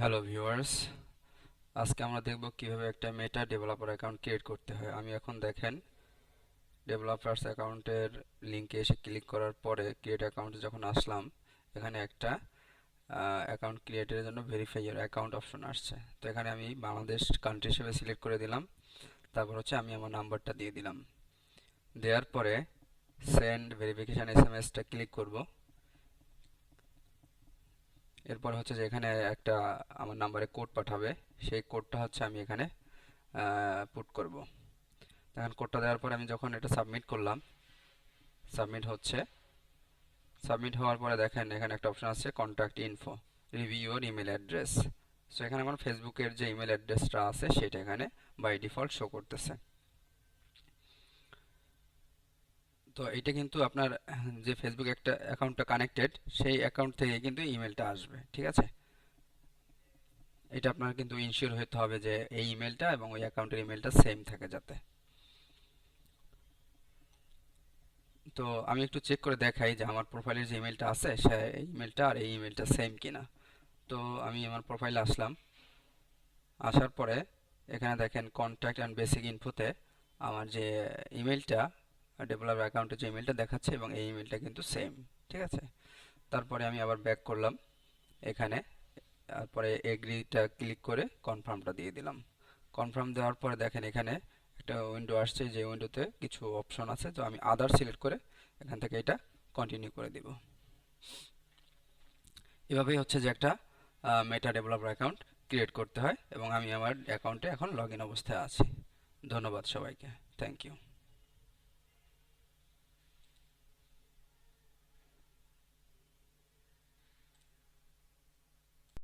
Hello viewers, আজকে আমরা দেখব কিভাবে একটা মেটা ডেভেলপার অ্যাকাউন্ট ক্রিয়েট করতে হয়। আমি এখন দেখেন ডেভেলপারস অ্যাকাউন্টের লিংকে এসে ক্লিক করার পরে ক্রিয়েট অ্যাকাউন্টে যখন আসলাম, এখানে একটা অ্যাকাউন্ট ক্রিয়েটের জন্য ভেরিফাই ইওর অ্যাকাউন্ট অপশন আসছে। তো এখানে আমি বাংলাদেশ কান্ট্রি হিসেবে সিলেক্ট করে দিলাম। তারপর হচ্ছে আমি আমার নাম্বারটা দিয়ে দিলাম। দেওয়ার পরে সেন্ড ভেরিফিকেশন এসএমএসটা ক্লিক করব। এরপর হচ্ছে যে এখানে একটা আমার নাম্বারে কোড পাঠাবে, সেই কোডটা হচ্ছে আমি এখানে পুট করব। এখন কোডটা দেওয়ার পরে আমি যখন এটা সাবমিট করলাম, সাবমিট হচ্ছে। সাবমিট হওয়ার পরে দেখেন এখানে একটা অপশন আছে contact info, review your email address. So এখানে আমার ফেসবুকের যে ইমেল অ্যাড্রেসটা আছে সেটা এখানে বাই ডিফল্ট শো করতেছে। তো এটা কিন্তু আপনার যে ফেসবুক একটা অ্যাকাউন্টটা কানেক্টেড, সেই অ্যাকাউন্ট থেকে কিন্তু ইমেলটা আসবে, ঠিক আছে? এটা আপনার কিন্তু ইনশিওর হতে হবে যে এই ইমেলটা এবং ওই অ্যাকাউন্টের ইমেলটা সেম থাকে যাতে। তো আমি একটু চেক করে দেখাই যে আমার প্রোফাইলের যে ইমেলটা আছে সে ইমেলটা আর এই ইমেলটা সেম কিনা। তো আমি আমার প্রোফাইলে আসলাম। আসার পরে এখানে দেখেন কন্ট্যাক্ট অ্যান্ড বেসিক ইনফোতে আমার যে ইমেলটা, ডেভেলপার অ্যাকাউন্টে যে ইমেলটা দেখাচ্ছে এবং এই ইমেলটা কিন্তু সেম, ঠিক আছে? তারপরে আমি আবার ব্যাক করলাম এখানে। তারপরে এগ্রিটা ক্লিক করে কনফার্মটা দিয়ে দিলাম। কনফার্ম দেওয়ার পরে দেখেন এখানে একটা উইন্ডো আসছে, যে উইন্ডোতে কিছু অপশন আছে। তো আমি আদার সিলেক্ট করে এখান থেকে এটা কন্টিনিউ করে দিব। এভাবেই হচ্ছে যে একটা মেটা ডেভেলপার অ্যাকাউন্ট ক্রিয়েট করতে হয় এবং আমি আমার অ্যাকাউন্টে এখন লগ ইন অবস্থায় আছি। ধন্যবাদ সবাইকে। Thank you.